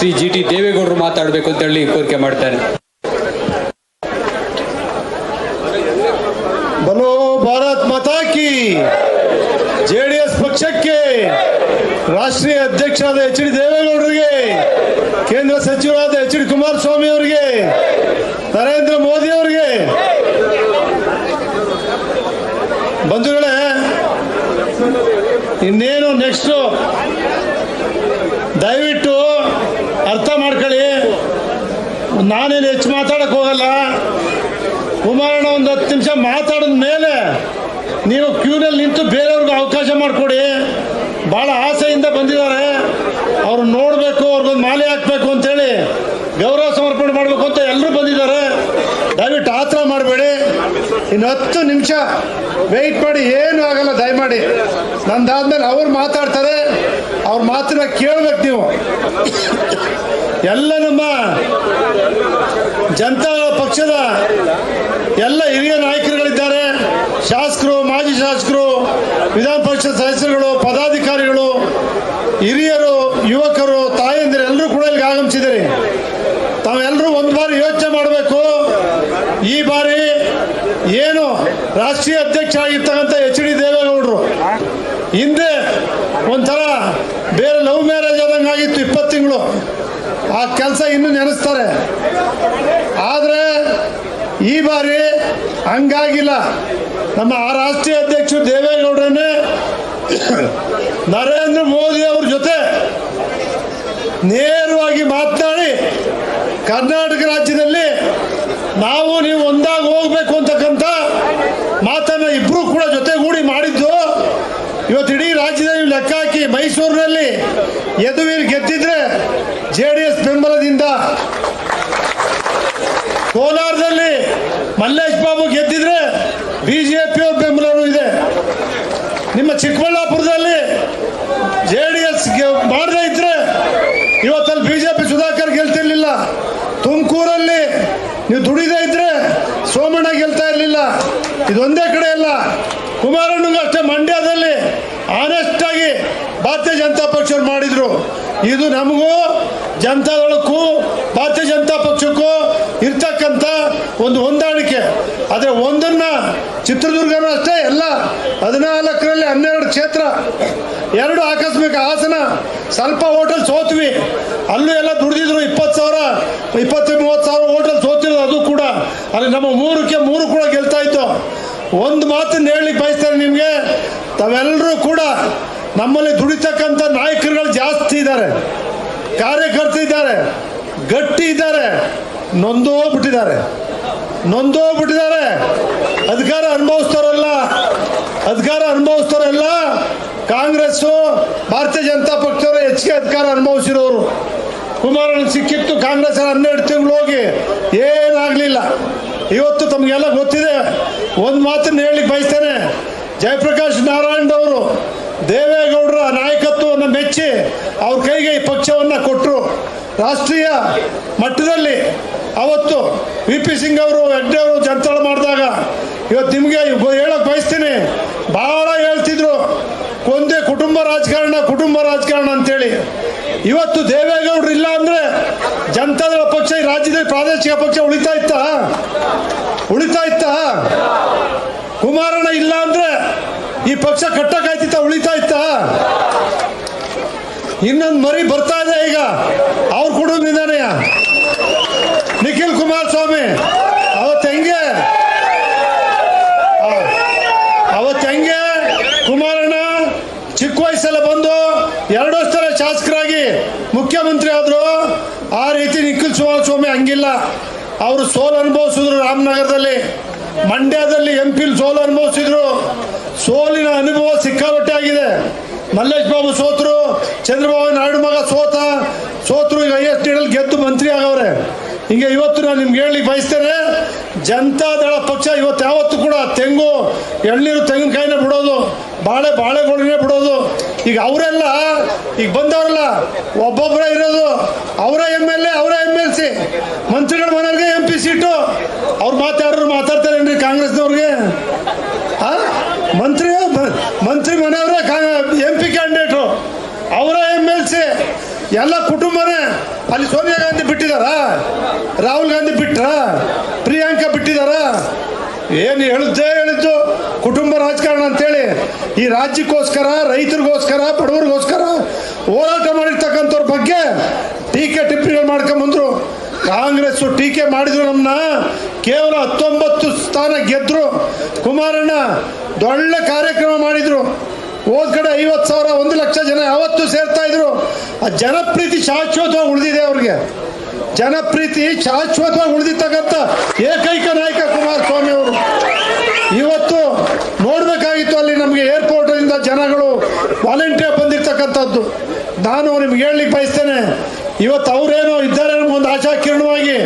Shri GT ದೇವೇಗೌಡರು ಮಾತಾಡಬೇಕು ಅಂತ ಹೇಳಿ ಕೋರಿಕೆ ಮಾಡ್ತಾರೆ. ಬಲೋ ಭಾರತ್ ಮಾತಾ ಕಿ. ಜೆಡಿಎಸ್ ಪಕ್ಷಕ್ಕೆ ರಾಷ್ಟ್ರೀಯ ಅಧ್ಯಕ್ಷರಾದ HD ದೇವೇಗೌಡರಿಗೆ, ಕೇಂದ್ರ ಸಚಿವರಾದ HD ಕುಮಾರಸ್ವಾಮಿ ಅವರಿಗೆ, ನರೇಂದ್ರ ಮೋದಿ ಅವರಿಗೆ, ಬಂಧುಗಳೇ, ಇನ್ನೇನು ನೆಕ್ಸ್ಟ್ ದಯವಿಟ್ಟು ಅರ್ಥ ಮಾಡ್ಕೊಳ್ಳಿ. ನಾನೇನು ಹೆಚ್ಚು ಮಾತಾಡಕ್ಕೆ ಹೋಗಲ್ಲ. ಕುಮಾರಣ್ಣ ಒಂದು 10 ನಿಮಿಷ ಮಾತಾಡಿದ ಮೇಲೆ ನೀವು ಕ್ಯೂನಲ್ಲಿ ನಿಂತು ಬೇರೆಯವ್ರಿಗೆ ಅವಕಾಶ ಮಾಡಿಕೊಡಿ. ಭಾಳ ಆಸೆಯಿಂದ ಬಂದಿದ್ದಾರೆ, ಅವ್ರು ನೋಡಬೇಕು, ಅವ್ರಿಗೊಂದು ಮಾಲೆ ಹಾಕಬೇಕು ಅಂತೇಳಿ ಗೌರವ ಸಮರ್ಪಣೆ ಮಾಡಬೇಕು ಅಂತ ಎಲ್ಲರೂ ಬಂದಿದ್ದಾರೆ. ದಯವಿಟ್ಟು ಆ ಥರ ಮಾಡಬೇಡಿ. ಇನ್ನು 10 ನಿಮಿಷ ವೆಯ್ಟ್ ಮಾಡಿ, ಏನೂ ಆಗಲ್ಲ. ದಯಮಾಡಿ ನಂದಾದ್ಮೇಲೆ ಅವ್ರು ಮಾತಾಡ್ತಾರೆ, ಅವ್ರ ಮಾತನ್ನ ಕೇಳಬೇಕು ನೀವು. ಎಲ್ಲ ನಮ್ಮ ಜನತಾ ಪಕ್ಷದ ಎಲ್ಲ ಹಿರಿಯ ನಾಯಕರುಗಳಿದ್ದಾರೆ, ಶಾಸಕರು, ಮಾಜಿ ಶಾಸಕರು, ವಿಧಾನ ಪರಿಷತ್ ಸದಸ್ಯರುಗಳು, ಪದಾಧಿಕಾರಿಗಳು, ಹಿರಿಯರು, ಯುವಕರು, ತಾಯಂದಿರು ಎಲ್ಲರೂ ಕೂಡ ಇಲ್ಲಿಗೆ ಆಗಮಿಸಿದ್ದೀರಿ. ತಾವೆಲ್ಲರೂ ಒಂದು ಬಾರಿ ಯೋಚನೆ ಮಾಡಬೇಕು. ಈ ಬಾರಿ ಏನು ರಾಷ್ಟ್ರೀಯ ಅಧ್ಯಕ್ಷ ಆಗಿರ್ತಕ್ಕಂಥ HD ದೇವೇಗೌಡರು ಹಿಂದೆ ಒಂಥರ ಬೇರೆ ಲವ್ ಮ್ಯಾರೇಜ್ ಆದಂಗೆ ಆಗಿತ್ತು, 20 ತಿಂಗಳು. ಆ ಕೆಲಸ ಇನ್ನೂ ನೆನೆಸ್ತಾರೆ. ಆದರೆ ಈ ಬಾರಿ ಹಂಗಾಗಿಲ್ಲ. ನಮ್ಮ ರಾಷ್ಟ್ರೀಯ ಅಧ್ಯಕ್ಷರು ದೇವೇಗೌಡರನ್ನೇ ನರೇಂದ್ರ ಮೋದಿ ಅವ್ರ ಜೊತೆ ನೇರವಾಗಿ ಮಾತನಾಡಿ ಕರ್ನಾಟಕ ರಾಜ್ಯದಲ್ಲಿ ನಾವು ನೀವು ಒಂದಾಗಿ ಹೋಗ್ಬೇಕು ಅಂತಕ್ಕಂಥ ಮಾತನ್ನು ಇಬ್ಬರು ಕೂಡ ಜೊತೆಗೂಡಿ ಮಾಡಿದ್ದು. ಇವತ್ತು ಇಡೀ ರಾಜ್ಯದಲ್ಲಿ ಲೆಕ್ಕ ಹಾಕಿ ಮೈಸೂರಿನಲ್ಲಿ ಯದುವೀರ್ ಗೆದ್ದಿದ್ರೆ JDS ಬೆಂಬಲದಿಂದ, ಕೋಲಾರದಲ್ಲಿ ಮಲ್ಲೇಶ್ ಬಾಬು ಗೆದ್ದಿದ್ರೆ BJP ಅವ್ರ ಬೆಂಬಲನೂ ಇದೆ. ನಿಮ್ಮ ಚಿಕ್ಕಬಳ್ಳಾಪುರದಲ್ಲಿ JDS ಮಾಡದೇ ಇದ್ರೆ ಇವತ್ತಲ್ಲಿ BJP ಸುಧಾಕರ್ ಗೆಲ್ತಿರ್ಲಿಲ್ಲ. ತುಮಕೂರಲ್ಲಿ ನೀವು ದುಡಿದೇ ಇದ್ರೆ ಸೋಮಣ್ಣ ಗೆಲ್ತಾ ಇರಲಿಲ್ಲ. ಇದೊಂದೇ ಕಡೆ ಅಲ್ಲ, ಕುಮಾರಣ್ಣಗೂ ಅಷ್ಟೇ ಮಂಡ್ಯದಲ್ಲಿ ಆನೆಸ್ಟ್ ಆಗಿ ಭಾರತೀಯ ಜನತಾ ಪಕ್ಷವ್ರು ಮಾಡಿದ್ರು. ಇದು ನಮಗೂ ಜನತಾದಳಕ್ಕೂ ಭಾರತೀಯ ಜನತಾ ಪಕ್ಷಕ್ಕೂ ಇರ್ತಕ್ಕಂಥ ಒಂದು ಹೊಂದಾಣಿಕೆ. ಆದರೆ ಒಂದನ್ನ ಚಿತ್ರದುರ್ಗನೂ ಅಷ್ಟೇ ಎಲ್ಲ 14ರಲ್ಲಿ 12 ಕ್ಷೇತ್ರ, 2 ಆಕಸ್ಮಿಕ ಹಾಸನ, ಸ್ವಲ್ಪ ಹೋಟೆಲ್ ಸೋತ್ವಿ. ಅಲ್ಲೂ ಎಲ್ಲ ದುಡಿದಿದ್ರು 20,000 20-30,000 ಹೋಟೆಲ್ ಸೋತಿರೋದು. ಅದು ಕೂಡ ಅಲ್ಲಿ ನಮ್ಮ 3ಕ್ಕೆ 3 ಕೂಡ ಗೆಲ್ತಾ ಇತ್ತು. ಒಂದು ಮಾತನ್ನು ಹೇಳಲಿಕ್ಕೆ ಬಯಸ್ತಾರೆ ನಿಮಗೆ, ತಾವೆಲ್ಲರೂ ಕೂಡ ನಮ್ಮಲ್ಲಿ ದುಡಿತಕ್ಕಂಥ ನಾಯಕರುಗಳು ಜಾಸ್ತಿ ಇದ್ದಾರೆ, ಕಾರ್ಯಕರ್ತರು ಇದ್ದಾರೆ, ಗಟ್ಟಿ ಇದ್ದಾರೆ, ನೊಂದೋ ಬಿಟ್ಟಿದ್ದಾರೆ. ಅಧಿಕಾರ ಅನುಭವಿಸ್ತಾರಲ್ಲ ಕಾಂಗ್ರೆಸ್ಸು ಭಾರತೀಯ ಜನತಾ ಪಕ್ಷದವರು ಹೆಚ್ಚಿಗೆ ಅಧಿಕಾರ ಅನುಭವಿಸಿರೋರು. ಕುಮಾರಣ್ಣ ಸಿಕ್ಕಿತ್ತು ಕಾಂಗ್ರೆಸ್ 12 ತಿಂಗಳು ಹೋಗಿ ಏನಾಗಲಿಲ್ಲ. ಇವತ್ತು ತಮಗೆಲ್ಲ ಗೊತ್ತಿದೆ. ಒಂದು ಮಾತನ್ನು ಹೇಳಲಿಕ್ಕೆ ಬಯಸ್ತೇನೆ, ಜಯಪ್ರಕಾಶ್ ನಾರಾಯಣ್ ಅವರು ದೇವೇಗೌಡರ ನಾಯಕತ್ವವನ್ನು ಮೆಚ್ಚಿ ಅವ್ರ ಕೈಗೆ ಈ ಪಕ್ಷವನ್ನು ಕೊಟ್ಟರು. ರಾಷ್ಟ್ರೀಯ ಮಟ್ಟದಲ್ಲಿ ಅವತ್ತು VP ಸಿಂಗ್ ಅವರು, ಹೆಗ್ಡೆ ಅವರು ಜನತಾಳ ಮಾಡಿದಾಗ ಇವತ್ತು ನಿಮಗೆ ಹೇಳಕ್ಕೆ ಬಯಸ್ತೀನಿ, ಭಾಳ ಹೇಳ್ತಿದ್ರು ಕೊಂದೆ ಕುಟುಂಬ ರಾಜಕಾರಣ ಅಂತೇಳಿ. ಇವತ್ತು ದೇವೇಗೌಡರು ಇಲ್ಲ ಅಂದರೆ ಜನತಾದಳ ಪಕ್ಷ ಈ ರಾಜ್ಯದಲ್ಲಿ ಪ್ರಾದೇಶಿಕ ಪಕ್ಷ ಉಳಿತಾ ಇತ್ತ? ಕುಮಾರಣ್ಣ ಇಲ್ಲ ಅಂದರೆ ಈ ಪಕ್ಷ ಕಟ್ಟಕ್ಕಾಯ್ತಿತ್ತ? ಉಳಿತಾ ಇತ್ತ? ಇನ್ನೊಂದು ಮರಿ ಬರ್ತಾ ಇದೆ ಈಗ ಅವ್ರ ಕುಟುಂಬದಿಂದಾನೆ, ನಿಖಿಲ್ ಕುಮಾರಸ್ವಾಮಿ. ಅವತ್ತು ಹೆಂಗೆ ಕುಮಾರಣ್ಣ ಚಿಕ್ಕ ವಯಸ್ಸೆಲ್ಲ ಬಂದು 2 ವರ್ಷ ಶಾಸಕರಾಗಿ ಮುಖ್ಯಮಂತ್ರಿ ಆದ್ರು, ಆ ರೀತಿ ನಿಖಿಲ್ ಕುಮಾರಸ್ವಾಮಿ ಹಂಗಿಲ್ಲ. ಅವರು ಸೋಲು ಅನುಭವಿಸಿದ್ರು. ರಾಮನಗರದಲ್ಲಿ, ಮಂಡ್ಯದಲ್ಲಿ MP ಸೋಲು ಅನುಭವಿಸಿದ್ರು. ಸೋಲಿನ ಅನುಭವ ಸಿಕ್ಕಾಪಟ್ಟೆ ಆಗಿದೆ. ಮಲ್ಲೇಶ್ ಬಾಬು ಸೋತರು, ಚಂದ್ರಬಾಬು ನಾಯ್ಡು ಮಗ ಸೋತರು, ಈಗ highest ಲೀಡಲ್ಲಿ ಗೆದ್ದು ಮಂತ್ರಿ ಆಗವ್ರೆ. ಹಿಂಗೆ ಇವತ್ತು ನಾನು ನಿಮ್ಗೆ ಹೇಳಲಿಕ್ಕೆ ಬಯಸ್ತೇನೆ, ಜನತಾದಳ ಪಕ್ಷ ಇವತ್ತು ಯಾವತ್ತೂ ಕೂಡ ತೆಂಗು ಎಳ್ನೀರು ತೆಂಗಿನಕಾಯಿನೇ ಬಿಡೋದು, ಬಾಳೆಗೊಳನೇ ಬಿಡೋದು. ಈಗ ಅವರೆಲ್ಲ ಈಗ ಬಂದವರಲ್ಲ, ಒಬ್ಬೊಬ್ಬರೇ ಇರೋದು, ಅವರೇ MLA, ಅವರೇ MLC, ಮಂತ್ರಿಗಳ ಮನೆಯವ್ರಿಗೆ MP ಸೀಟು. ಅವ್ರು ಮಾತಾಡ್ತಾರೇನ್ರಿ ಕಾಂಗ್ರೆಸ್ನವ್ರಿಗೆ? ಮಂತ್ರಿ ಮನೆಯವರೇ MP ಕ್ಯಾಂಡಿಡೇಟು, ಅವರೇ MLC. ಎಲ್ಲ ಕುಟುಂಬನೇ ಅಲ್ಲಿ ಸೋನಿಯಾ ಗಾಂಧಿ ಬಿಟ್ಟಿದಾರ, ರಾಹುಲ್ ಗಾಂಧಿ ಬಿಟ್ರ, ಪ್ರಿಯಾಂಕಾ ಬಿಟ್ಟಿದಾರ? ಏನು ಹೇಳಿದ್ದು ಕುಟುಂಬ ರಾಜಕಾರಣ ಅಂತೇಳಿ ಈ ರಾಜ್ಯಕ್ಕೋಸ್ಕರ, ರೈತರಿಗೋಸ್ಕರ, ಬಡವರಿಗೋಸ್ಕರ ಹೋರಾಟ ಮಾಡಿರ್ತಕ್ಕಂಥವ್ರ ಬಗ್ಗೆ ಟೀಕೆ ಟಿಪ್ಪಣಿಗಳು ಮಾಡ್ಕೊಂಬಂದ್ರು. ಕಾಂಗ್ರೆಸ್ ಟೀಕೆ ಮಾಡಿದ್ರು, ನಮ್ಮನ್ನ ಕೇವಲ 19 ಸ್ಥಾನ ಗೆದ್ರು. ಕುಮಾರಣ್ಣ ದೊಡ್ಡ ಕಾರ್ಯಕ್ರಮ ಮಾಡಿದ್ರು. ಹೋದ ಕಡೆ 50,000 1 ಲಕ್ಷ ಜನ ಯಾವತ್ತೂ ಸೇರ್ತಾ ಇದ್ರು. ಆ ಜನಪ್ರೀತಿ ಶಾಶ್ವತವಾಗಿ ಉಳಿದಿದೆ. ಅವ್ರಿಗೆ ಜನಪ್ರೀತಿ ಶಾಶ್ವತವಾಗಿ ಉಳಿದಿರ್ತಕ್ಕಂಥ ಏಕೈಕ ನಾಯಕ ಕುಮಾರಸ್ವಾಮಿ ಅವರು. ಇವತ್ತು ನೋಡಬೇಕಾಗಿತ್ತು ಅಲ್ಲಿ ನಮಗೆ ಏರ್ಪೋರ್ಟಿಂದ ಜನಗಳು ವಾಲಂಟಿಯರ್ ಬಂದಿರ್ತಕ್ಕಂಥದ್ದು. ನಾನು ನಿಮ್ಗೆ ಹೇಳಲಿಕ್ಕೆ ಬಯಸ್ತೇನೆ, ಇವತ್ತು ಅವರೇನೋ ಇದ್ದಾರೆ ಒಂದು ಆಶಾ ಕಿರಣವಾಗಿ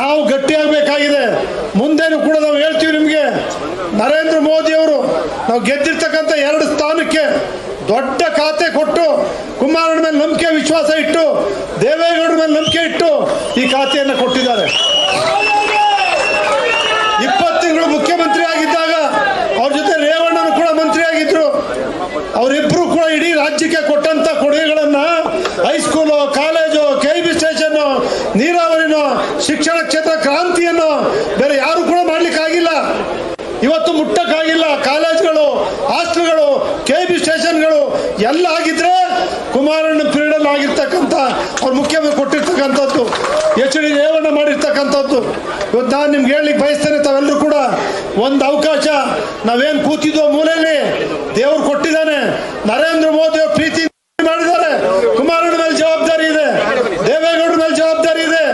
ನಾವು ಗಟ್ಟಿಯಾಗಬೇಕಾಗಿದೆ. ಮುಂದೇನು ಕೂಡ ನಾವು ಹೇಳ್ತೀವಿ ನಿಮಗೆ. ನರೇಂದ್ರ ಮೋದಿ ಅವರು ನಾವು ಗೆದ್ದಿರ್ತಕ್ಕಂಥ 2 ಸ್ಥಾನಕ್ಕೆ ದೊಡ್ಡ ಖಾತೆ ಕೊಟ್ಟು, ಕುಮಾರಣ್ಣ ಮೇಲೆ ನಂಬಿಕೆ ವಿಶ್ವಾಸ ಇಟ್ಟು, ದೇವೇಗೌಡರ ಮೇಲೆ ನಂಬಿಕೆ ಇಟ್ಟು ಈ ಖಾತೆಯನ್ನು ಕೊಟ್ಟಿದ್ದಾರೆ. 20 ತಿಂಗಳು ಮುಖ್ಯಮಂತ್ರಿ ಆಗಿದ್ದಾಗ ಅವ್ರ ಜೊತೆ ರೇವಣ್ಣನು ಕೂಡ ಮಂತ್ರಿ ಆಗಿದ್ರು. ಅವರಿಬ್ಬರು ಕೂಡ ಇಡೀ ರಾಜ್ಯಕ್ಕೆ ಕೊಟ್ಟಂತ ಕೊಡುಗೆಗಳನ್ನ ಹೈಸ್ಕೂಲು, ಕಾಲೇಜು, KIB ಸ್ಟೇಷನ್ನು, ನೀರಾವರಿನೋ, ಶಿಕ್ಷಣ ಕ್ಷೇತ್ರ ಕ್ರಾಂತಿಯನ್ನು ಬೇರೆ ಯಾರು ಕೂಡ ಮಾಡ್ಲಿಕ್ಕಾಗಿಲ್ಲ. ಇವತ್ತು ಮುಟ್ಟಕ್ಕಾಗಿಲ್ಲ. ಕಾಲೇಜ್ಗಳು, ಹಾಸ್ಟೆಲ್ಗಳು, KIB ಸ್ಟೇಷನ್ಗಳು ಎಲ್ಲ ಆಗಿದ್ರೆ ಕುಮಾರಣ್ಣ ಪೀರಿಯಡ್ ಆಗಿರ್ತಕ್ಕಂಥ ಅವ್ರು ಮುಖ್ಯಮಂತ್ರಿ ಕೊಟ್ಟಿರ್ತಕ್ಕಂಥದ್ದು, HD ರೇವಣ್ಣ ಮಾಡಿರ್ತಕ್ಕಂಥದ್ದು. ಇವತ್ತು ನಾನು ನಿಮ್ಗೆ ಹೇಳಲಿಕ್ಕೆ ಬಯಸ್ತೇನೆ, ತಾವೆಲ್ಲರೂ ಕೂಡ ಒಂದು ಅವಕಾಶ. ನಾವೇನು ಕೂತಿದ್ದೋ ಮೂಲೆಯಲ್ಲಿ ದೇವ್ರು ಕೊಟ್ಟಿದ್ದಾನೆ. ನರೇಂದ್ರ ಮೋದಿ ಅವರು ಪ್ರೀತಿ ಮಾಡಿದ್ದಾರೆ. ಕುಮಾರಣ್ಣ ಮೇಲೆ ಜವಾಬ್ದಾರಿ ಇದೆ, ದೇವೇಗೌಡರ ಮೇಲೆ ಜವಾಬ್ದಾರಿ ಇದೆ.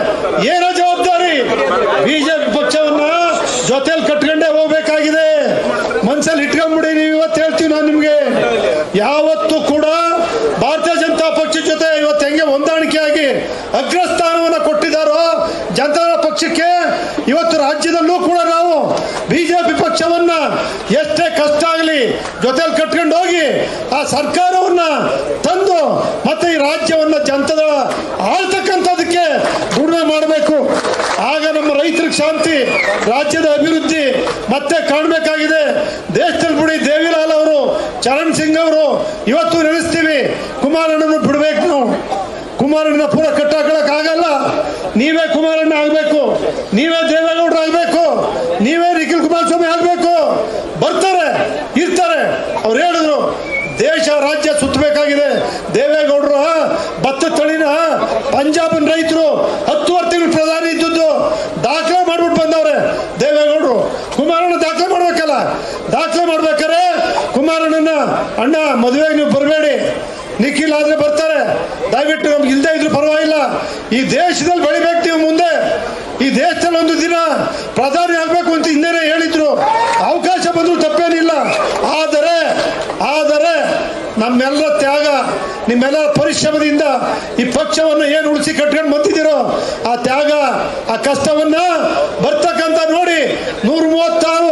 ಏನೋ ಜವಾಬ್ದಾರಿ BJP ಪಕ್ಷವನ್ನ ಜೊತೆಲಿ ಕಟ್ಕೊಂಡೇ ಹೋಗ್ಬೇಕಾಗಿದೆ. ಮನ್ಸಲ್ಲಿ ಇಟ್ಕೊಂಡ್ಬಿಡಿ. ನೀವು ಇವತ್ತು ಹೇಳ್ತೀವಿ ನಾನು ನಿಮ್ಗೆ, ಯಾವತ್ತೂ ಕೂಡ ಭಾರತೀಯ ಜನತಾ ಪಕ್ಷದ ಜೊತೆ ಇವತ್ತು ಹೆಂಗೆ ಹೊಂದಾಣಿಕೆಯಾಗಿ ಅಗ್ರಸ್ಥಾನವನ್ನು ಕೊಟ್ಟಿದ್ದಾರೋ ಜನತಾ ಪಕ್ಷಕ್ಕೆ, ಇವತ್ತು ರಾಜ್ಯದಲ್ಲೂ ಕೂಡ ನಾವು BJP ಪಕ್ಷವನ್ನ ಎಷ್ಟೇ ಕಷ್ಟ ಆಗಲಿ ಜೊತೆಲಿ ಕಟ್ಕೊಂಡು ಹೋಗಿ ಆ ಸರ್ಕಾರವನ್ನ ತಂದು ಮತ್ತೆ ಈ ರಾಜ್ಯವನ್ನ ಜನತಾದ ಆಳ್ತಕ್ಕಂಥದಕ್ಕೆ ದುಡಿಮೆ ಮಾಡಬೇಕು. ಆಗ ನಮ್ಮ ರೈತರಿಗೆ ಶಾಂತಿ, ರಾಜ್ಯದ ಅಭಿವೃದ್ಧಿ ಮತ್ತೆ ಕಾಣಬೇಕಾಗಿದೆ. ದೇಶದಲ್ಲಿ ಬಿಡಿ ದೇವಿಲಾಲ್ ಅವರು, ಚರಣ್ ಸಿಂಗ್ ಅವರು ಇವತ್ತು ನೆನೆಸ್ತೀವಿ. ಕುಮಾರಣ್ಣನ ಬಿಡ್ಬೇಕು ನಾವು. ಕುಮಾರಣ್ಣ ಪೂರ ಕಟ್ಟಾಕೊಳ್ಳಕ್ ಆಗಲ್ಲ. ನೀವೇ ಕುಮಾರಣ್ಣ ಆಗ್ಬೇಕು, ನೀವೇ ದೇವೇಗೌಡರು ಆಗ್ಬೇಕು, ನೀವೇ ನಿಖಿಲ್ ಕುಮಾರಸ್ವಾಮಿ ಆಗ್ಬೇಕು. ಬರ್ತಾರೆ, ಇರ್ತಾರೆ. ಅವ್ರು ಹೇಳಿದ್ರು ದೇಶ ರಾಜ್ಯ ಸುತ್ತಬೇಕಾಗಿದೆ. ದೇವೇಗೌಡರ ಭತ್ತ ತಳಿನ ಪಂಜಾಬನ್ ರೈತರು 10 ತಿಂಗಳು ಪ್ರಧಾನಿ ಇದ್ದದ್ದು ದಾಖಲೆ ಮಾಡ್ಬಿಟ್ಟು ಬಂದವ್ರೆ ದೇವೇಗೌಡರು. ಕುಮಾರಣ್ಣ ದಾಖಲೆ ಮಾಡ್ಬೇಕಲ್ಲ. ದಾಖಲೆ ಮಾಡ್ಬೇಕಾರೆ ಕುಮಾರಣ್ಣನ ಅಣ್ಣ ಮದುವೆಗೆ ನೀವು ಬರಬೇಡಿ, ನಿಖಿಲ್ ಆದ್ರೆ ಬರ್ತಾರೆ, ದಯವಿಟ್ಟು ನಮ್ಗೆ ಇಲ್ದೇ ಇದ್ರು ಪರವಾಗಿಲ್ಲ, ಈ ದೇಶದಲ್ಲಿ ಬೆಳಿಬೇಕು ನೀವು ಮುಂದೆ, ಈ ದೇಶದಲ್ಲಿ ಒಂದು ದಿನ ಪ್ರಧಾನಿ ಆಗ್ಬೇಕು ಅಂತ ಹಿಂದೆನೇ ಹೇಳಿದ್ರು. ಅವಕಾಶ ಬಂದ್ರು ತಪ್ಪೇನಿಲ್ಲ. ಆದರೆ ನಮ್ಮೆಲ್ಲರ ತ್ಯಾಗ, ನಿಮ್ಮೆಲ್ಲರ ಪರಿಶ್ರಮದಿಂದ ಈ ಪಕ್ಷವನ್ನು ಏನು ಉಳಿಸಿ ಕಟ್ಕೊಂಡು ಬಂದಿದ್ದೀರೋ ಆ ತ್ಯಾಗ, ಆ ಕಷ್ಟವನ್ನ ಬರ್ತಕ್ಕಂಥ ನೋಡಿ 136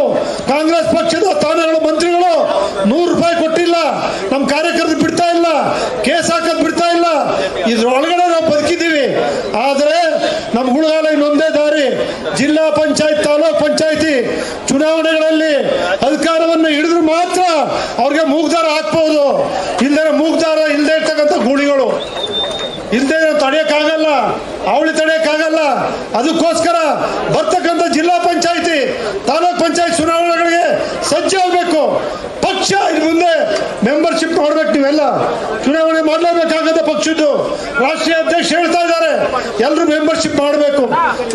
ಕಾಂಗ್ರೆಸ್ ಪಕ್ಷದ ಸ್ಥಾನಗಳು ಮಂತ್ರಿಗಳು 100 ರೂಪಾಯಿ ಕೊಟ್ಟಿಲ್ಲ. ನಮ್ಮ ಕಾರ್ಯಕರ್ತರು ಬಿಡ್ತಾ ಇಲ್ಲ, ಕೇಸ್ ಹಾಕೋದು ಬಿಡ್ತಾ ಇಲ್ಲ. ಇದ್ರೊಳಗಡೆ ನಾವು ಬದುಕಿದ್ದೀವಿ. ಆದರೆ ನಮ್ಮ ಗುಣಗಾಲ ಇನ್ನೊಂದೇ ದಾರಿ. ಜಿಲ್ಲಾ ಪಂಚಾಯತ್, ತಾಲೂಕ್ ಪಂಚಾಯತಿ ಚುನಾವಣೆಗಳಲ್ಲಿ ಅಧಿಕಾರವನ್ನು ಹಿಡಿದ್ರು ಮಾತ್ರ ಅವ್ರಿಗೆ ಮೂಗ್ದಾರ ಹಾಕ್ಬಹುದು. ಇಲ್ಲದೆ ಮೂಗ್ದಾರ ಇಲ್ಲದೆ ಇರ್ತಕ್ಕಂಥ ಗೂಳಿಗಳು ಇಲ್ಲದೆ ತಡೆಯಕ್ಕಾಗಲ್ಲ, ಅವಳಿ ತಡೆಯಕ್ಕಾಗಲ್ಲ. ಅದಕ್ಕೋಸ್ಕರ ಬರ್ತಕ್ಕಂಥ ಜಿಲ್ಲಾ ಪಂಚಾಯತಿ, ತಾಲೂಕ್ ಪಂಚಾಯತ್ ಚುನಾವಣೆಗಳಿಗೆ ಸಜ್ಜಾಗಬೇಕು. ಪಕ್ಷ ಇಲ್ಲಿ ಮುಂದೆ ಮೆಂಬರ್ಶಿಪ್ ಮಾಡ್ಬೇಕು. ನೀವೆಲ್ಲ ಚುನಾವಣೆ ಮಾಡಲೇಬೇಕಾಗದ ಪಕ್ಷದ್ದು ರಾಷ್ಟ್ರೀಯ ಅಧ್ಯಕ್ಷ ಹೇಳ್ತಾ ಇದ್ದಾರೆ, ಎಲ್ಲರೂ ಮೆಂಬರ್ಶಿಪ್ ಮಾಡಬೇಕು,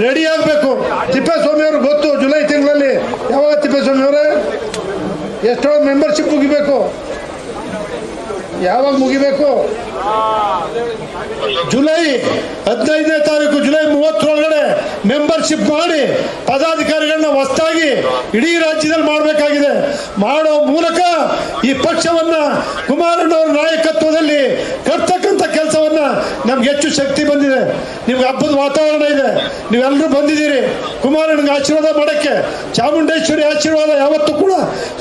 ರೆಡಿ ಆಗಬೇಕು. ತಿಪ್ಪೇಸ್ವಾಮಿ ಅವರು ಗೊತ್ತು, ಜುಲೈ ತಿಂಗಳಲ್ಲಿ. ಯಾವಾಗ ತಿಪ್ಪೇಸ್ವಾಮಿ ಅವರೇ ಎಷ್ಟೊಂದು ಮೆಂಬರ್ಶಿಪ್ ಮುಗಿಬೇಕು? ಯಾವಾಗ ಮುಗಿಬೇಕು? ಜುಲೈ 15ನೇ ತಾರೀಕು, ಜುಲೈ 30 ಮೆಂಬರ್ಶಿಪ್ ಮಾಡಿ ಪದಾಧಿಕಾರಿಗಳನ್ನ ಹೊಸದಾಗಿ ಇಡೀ ರಾಜ್ಯದಲ್ಲಿ ಮಾಡಬೇಕಾಗಿದೆ. ಮಾಡೋ ಮೂಲಕ ಈ ಪಕ್ಷವನ್ನ ಕುಮಾರಣ್ಣವರ ನಾಯಕತ್ವದಲ್ಲಿ ಕಟ್ತಕ್ಕಂಥ ಕೆಲಸವನ್ನ ನಮ್ಗೆ ಹೆಚ್ಚು ಶಕ್ತಿ ಬಂದಿದೆ. ನಿಮ್ಗೆ ಹಬ್ಬದ ವಾತಾವರಣ ಇದೆ, ನೀವೆಲ್ಲರೂ ಬಂದಿದ್ದೀರಿ ಕುಮಾರಣ್ಣಗೆ ಆಶೀರ್ವಾದ ಮಾಡಕ್ಕೆ. ಚಾಮುಂಡೇಶ್ವರಿ ಆಶೀರ್ವಾದ ಯಾವತ್ತೂ ಕೂಡ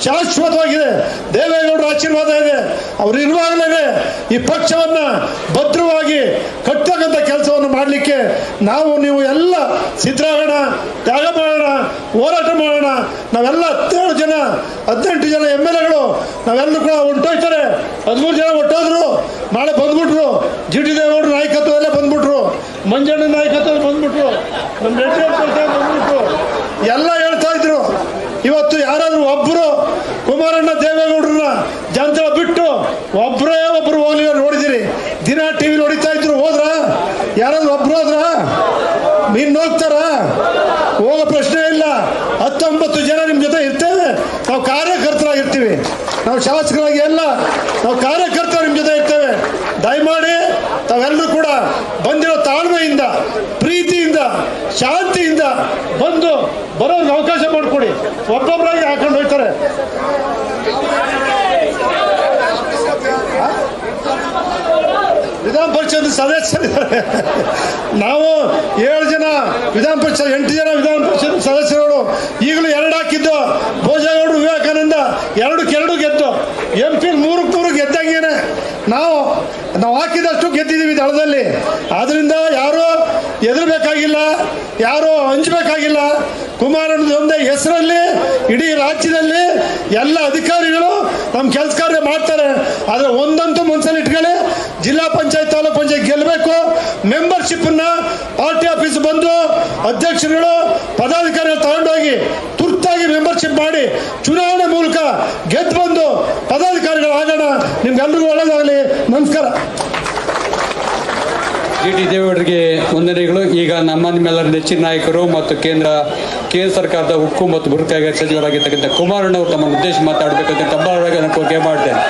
ಶಾಶ್ವತವಾಗಿದೆ. ದೇವೇಗೌಡರ ಆಶೀರ್ವಾದ ಇದೆ. ಅವ್ರು ಇರುವಾಗಲೇ ಈ ಪಕ್ಷವನ್ನ ಭದ್ರವಾಗಿ ಕಟ್ಟತಕ್ಕಂಥ ಕೆಲಸವನ್ನು ಮಾಡಲಿಕ್ಕೆ ನಾವು ನೀವು ಎಲ್ಲ ಸಿದ್ಧರಾಗೋಣ, ತ್ಯಾಗ ಮಾಡೋಣ, ಹೋರಾಟ ಮಾಡೋಣ. ನಾವೆಲ್ಲ 17 ಜನ 18 ಜನ MLAಗಳು ನಾವೆಲ್ಲರೂ ಕೂಡ ಹೊಂಟೋಯ್ತಾರೆ. 13 ಜನ ಹೊಟ್ಟೋದ್ರು, ನಾಳೆ ಬಂದ್ಬಿಟ್ರು. GT ದೇವೇಗೌಡರ ನಾಯಕತ್ವದಲ್ಲೇ ಬಂದ್ಬಿಟ್ರು, ಮಂಜಣ್ಣ ನಾಯಕತ್ವದಲ್ಲಿ ಬಂದ್ಬಿಟ್ರು, ನಮ್ಮ ರೆಡ್ಡಿ ಬಂದ್ಬಿಟ್ರು. ಎಲ್ಲ ಹೇಳ್ತಾ ಇದ್ರು. ಇವತ್ತು ಯಾರಾದ್ರೂ ಒಬ್ಬರು ಕುಮಾರಣ್ಣ ದೇವೇಗೌಡರನ್ನ ಜನತಾ ಬಿಟ್ಟು ಒಬ್ಬರು ಹೋಗ್ಲಿ ನೋಡಿದಿರಿ? ದಿನ TV ಹೊಡಿತಾ ಇದ್ರು. ಹೋದ್ರ? ಯಾರಾದ್ರೂ ಒಬ್ರು ಹೋದ್ರ? ಮೀನ್ ಹೋಗ್ತಾರ? ಹೋಗೋ ಪ್ರಶ್ನೆ ಇಲ್ಲ. 19 ಜನ ನಿಮ್ಮ ಜೊತೆ ಇರ್ತೇವೆ. ನಾವು ಕಾರ್ಯಕರ್ತರಾಗಿರ್ತೀವಿ, ನಾವು ಶಾಸಕರಾಗಿ ಅಲ್ಲ, ನಾವು ಕಾರ್ಯಕರ್ತರು ನಿಮ್ಮ ಜೊತೆ ಇರ್ತೇವೆ. ದಯಮಾಡಿ ತಾವೆಲ್ಲರೂ ಕೂಡ ಬಂದಿರೋ ತಾಳ್ಮೆಯಿಂದ, ಪ್ರೀತಿಯಿಂದ, ಶಾಂತಿಯಿಂದ ಬಂದು ಬರೋರಿಗೆ ಅವಕಾಶ ಮಾಡಿಕೊಡಿ. ಒಬ್ಬೊಬ್ಬರಾಗಿ ಹಾಕೊಂಡು ಹೋಗ್ತಾರೆ. ವಿಧಾನ ಪರಿಷತ್ ಸದಸ್ಯರಿದ್ದಾರೆ. ನಾವು 7 ಜನ ವಿಧಾನ ಪರಿಷತ್, 8 ಜನ ವಿಧಾನ ಪರಿಷತ್ ಸದಸ್ಯರುಗಳು. ಈಗಲೂ 2 ಹಾಕಿದ್ದು. ಭೋಜೇಗೌಡರು, ವಿವೇಕಾನಂದ 2 ಗೆದ್ದು. MP 3 ಗೆದ್ದಂಗೇನೆ. ನಾವು ಹಾಕಿದಷ್ಟು ಗೆದ್ದಿದ್ದೀವಿ ದಳದಲ್ಲಿ. ಆದ್ರಿಂದ ಯಾರು ಹೆದರ್ಬೇಕಾಗಿಲ್ಲ, ಯಾರು ಹಂಚಬೇಕಾಗಿಲ್ಲ. ಕುಮಾರಣ್ಣನ ಒಂದೇ ಹೆಸರಲ್ಲಿ ಇಡೀ ರಾಜ್ಯದಲ್ಲಿ ಎಲ್ಲ ಅಧಿಕಾರಿಗಳು ನಮ್ಮ ಕೆಲಸ ಕಾರ್ಯ ಮಾಡ್ತಾರೆ. ಆದರೆ ಒಂದಂತೂ ಮನಸ್ಸಲ್ಲಿ ಇಟ್ಕೊಳ್ಳಿ, ಜಿಲ್ಲಾ ಪಂಚಾಯತ್, ತಾಲೂಕ್ ಪಂಚಾಯತ್ ಗೆಲ್ಲಬೇಕು. ಮೆಂಬರ್ಶಿಪ್ಪನ್ನ ಪಾರ್ಟಿ ಆಫೀಸ್ ಬಂದು ಅಧ್ಯಕ್ಷರುಗಳು, ಪದಾಧಿಕಾರಿಗಳು ತಗೊಂಡೋಗಿ ತುರ್ತಾಗಿ ಮೆಂಬರ್ಶಿಪ್ ಮಾಡಿ ಚುನಾವಣೆ ಮೂಲಕ ಗೆದ್ದು ಬಂದು ಪದಾಧಿಕಾರಿಗಳು ಆಗೋಣ. ನಿಮ್ಗೆಲ್ರಿಗೂ ಒಳ್ಳೆಯದಾಗಲಿ. ನಮಸ್ಕಾರ. GT ದೇವೇಗೌಡರಿಗೆ ವಂದನೆಗಳು. ಈಗ ನಿಮ್ಮೆಲ್ಲರ ನೆಚ್ಚಿನ ನಾಯಕರು ಮತ್ತು ಕೇಂದ್ರ ಸರ್ಕಾರದ ಉಕ್ಕು ಮತ್ತು ಬೃಹತ್ ಕೈಗಾರಿಕಾ ಸಚಿವರಾಗಿರ್ತಕ್ಕಂಥ ಕುಮಾರಣ್ಣ ಅವರು ತಮ್ಮನ್ನು ಉದ್ದೇಶ ಮಾತಾಡಬೇಕಂತ ತಮ್ಮವರಾಗಿ ನಾನು ಕೋರಿಕೆ ಮಾಡ್ತೇನೆ.